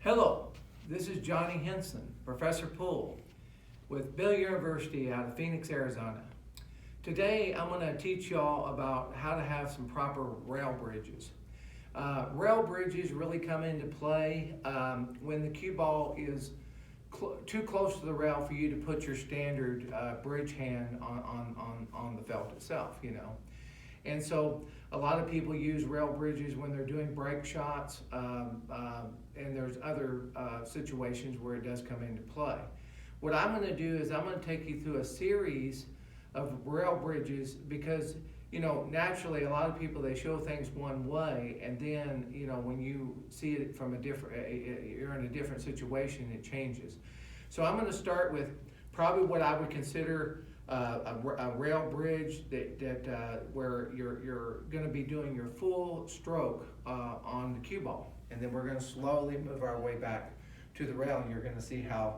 Hello, this is Johnny Henson, Professor Poole, with Billiard University out of Phoenix, Arizona. Today I'm going to teach y'all about how to have some proper rail bridges. Rail bridges really come into play when the cue ball is too close to the rail for you to put your standard bridge hand on the felt itself, you know. And so a lot of people use rail bridges when they're doing break shots, and there's other situations where it does come into play. What I'm going to do is I'm going to take you through a series of rail bridges because, you know, naturally a lot of people, they show things one way, and then, you know, when you see it from a different, you're in a different situation, it changes. So I'm going to start with probably what I would consider a rail bridge where you're going to be doing your full stroke on the cue ball, and then we're going to slowly move our way back to the rail, and you're going to see how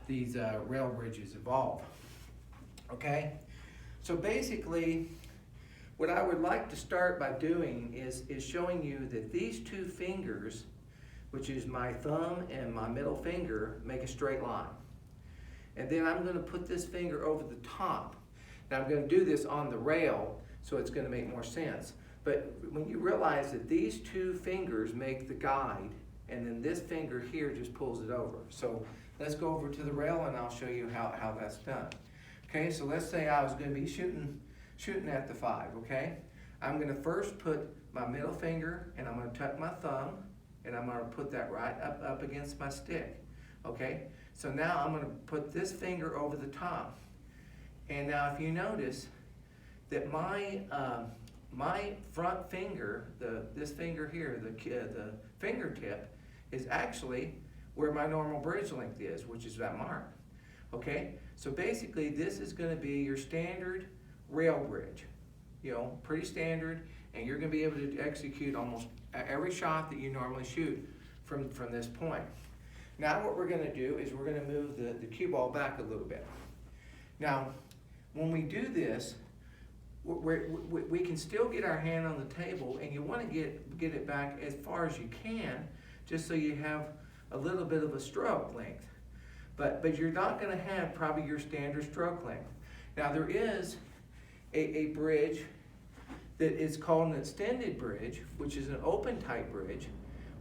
these rail bridges evolve. Okay, so basically what I would like to start by doing is showing you that these two fingers, which is my thumb and my middle finger, make a straight line. And then I'm going to put this finger over the top. Now I'm going to do this on the rail, so it's going to make more sense. But when you realize that these two fingers make the guide, and then this finger here just pulls it over. So let's go over to the rail and I'll show you how that's done. Okay, so let's say I was going to be shooting at the 5, okay? I'm going to first put my middle finger, and I'm going to tuck my thumb, and I'm going to put that right up against my stick. Okay, so now I'm going to put this finger over the top. And now if you notice that my front finger, this finger here, the fingertip, is actually where my normal bridge length is, which is that mark. Okay, so basically this is going to be your standard rail bridge, you know, pretty standard, and you're going to be able to execute almost every shot that you normally shoot from this point. Now what we're going to do is we're going to move the cue ball back a little bit. Now, when we do this, we can still get our hand on the table, and you want to get it back as far as you can, just so you have a little bit of a stroke length. But you're not going to have probably your standard stroke length. Now there is a bridge that is called an extended bridge, which is an open type bridge,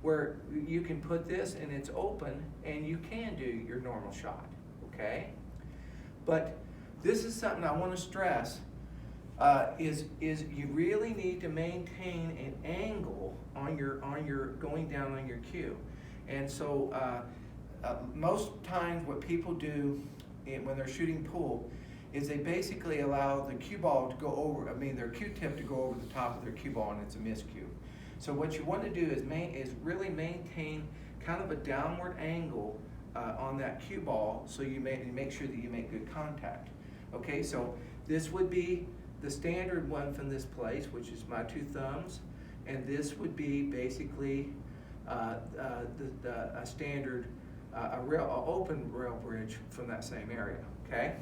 where you can put this and it's open and you can do your normal shot, okay? But this is something I want to stress, is you really need to maintain an angle on your going down on your cue. And so most times what people do when they're shooting pool is they basically allow the cue ball to go over, their cue tip to go over the top of their cue ball, and it's a miscue. So what you want to do is really maintain kind of a downward angle on that cue ball, so you make sure that you make good contact. Okay, so this would be the standard one from this place, which is my two thumbs, and this would be basically a standard open rail bridge from that same area. Okay.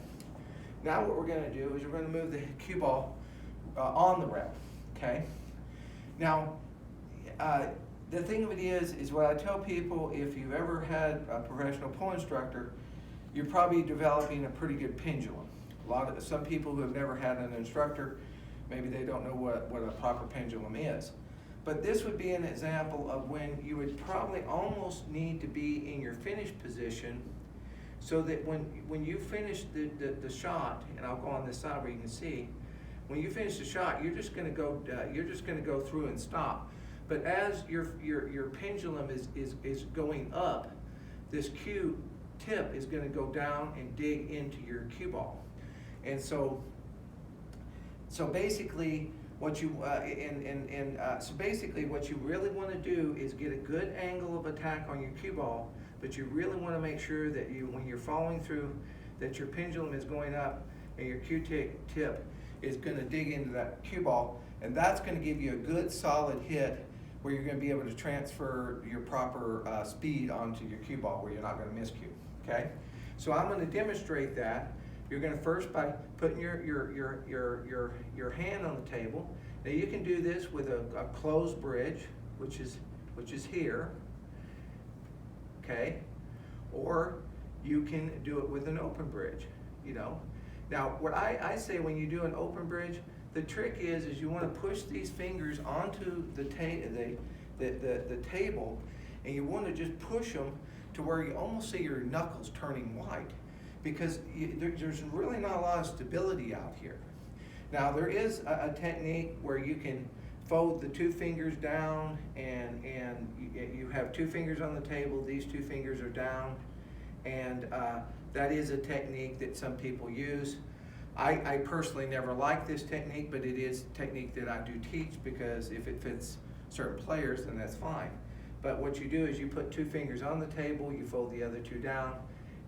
Now what we're going to do is we're going to move the cue ball on the rail. Okay. Now, the thing of it is what I tell people, if you've ever had a professional pool instructor, you're probably developing a pretty good pendulum. Some people who have never had an instructor, maybe they don't know what a proper pendulum is. But this would be an example of when you would probably almost need to be in your finish position, so that when you finish the shot, and I'll go on this side where you can see, when you finish the shot, you're just going to go through and stop. But as your pendulum is going up, this cue tip is going to go down and dig into your cue ball. And so basically what you what you really want to do is get a good angle of attack on your cue ball, but you really want to make sure that when you're following through, that your pendulum is going up and your cue tip is going to dig into that cue ball, and that's going to give you a good solid hit where you're going to be able to transfer your proper speed onto your cue ball, where you're not going to miscue. Okay, so I'm going to demonstrate that. You're going to first by putting your hand on the table. Now you can do this with a closed bridge, which is here. okay? Or you can do it with an open bridge, you know? Now, what I say when you do an open bridge, the trick is you want to push these fingers onto the table, and you want to just push them to where you almost see your knuckles turning white, because there's really not a lot of stability out here. Now, there is a technique where you can fold the two fingers down, and you have two fingers on the table, these two fingers are down, and that is a technique that some people use. I personally never liked this technique, but it is a technique that I do teach, because if it fits certain players, then that's fine. But what you do is you put two fingers on the table, you fold the other two down,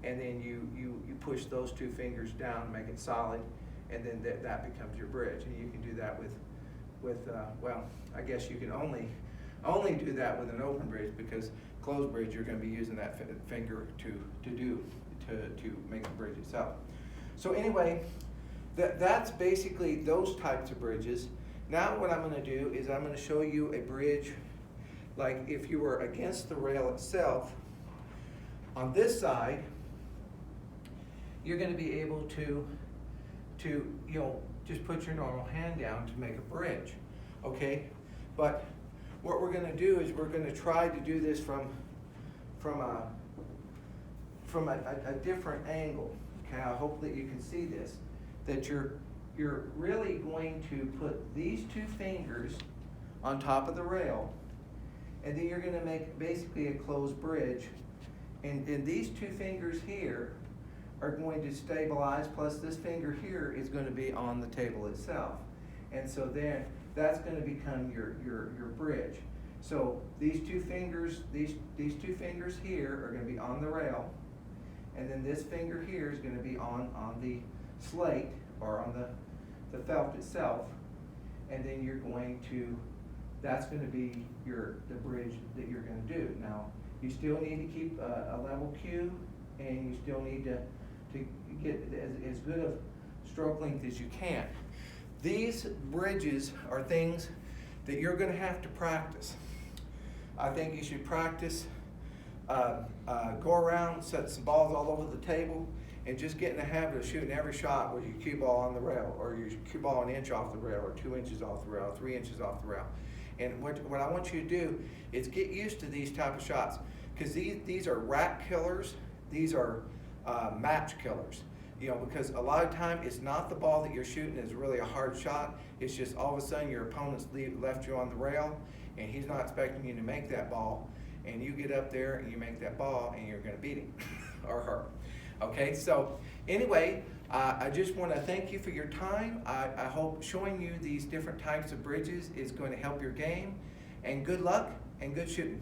and then you push those two fingers down, make it solid, and then that becomes your bridge. And you can do that with well, I guess you can only do that with an open bridge, because closed bridge, you're going to be using that finger to make the bridge itself. So anyway, that's basically those types of bridges. Now what I'm going to do is I'm going to show you a bridge like if you were against the rail itself. On this side, you're going to be able to just put your normal hand down to make a bridge, okay? But what we're going to do is we're going to try to do this from a different angle. Okay, I hope that you can see this. That you're really going to put these two fingers on top of the rail, and then you're going to make basically a closed bridge. And these two fingers here are going to stabilize, plus this finger here is going to be on the table itself. And so then that's going to become your bridge. So these two fingers here are going to be on the rail, and then this finger here is going to be on the slate, or on the felt itself, and then you're going to, that's going to be the bridge that you're going to do. Now, you still need to keep a level cue, and you still need to get as good of stroke length as you can. These bridges are things that you're going to have to practice. I think you should practice, go around, set some balls all over the table, and just get in the habit of shooting every shot with your cue ball on the rail, or your cue ball an inch off the rail, or 2 inches off the rail, or 3 inches off the rail. And what I want you to do is get used to these type of shots, because these are rack killers, these are match killers. You know, because a lot of time it's not the ball that you're shooting is really a hard shot. It's just all of a sudden your opponent's left you on the rail, and he's not expecting you to make that ball, and you get up there and you make that ball, and you're going to beat him or her. Okay, so anyway, I just want to thank you for your time. I hope showing you these different types of bridges is going to help your game, and good luck and good shooting.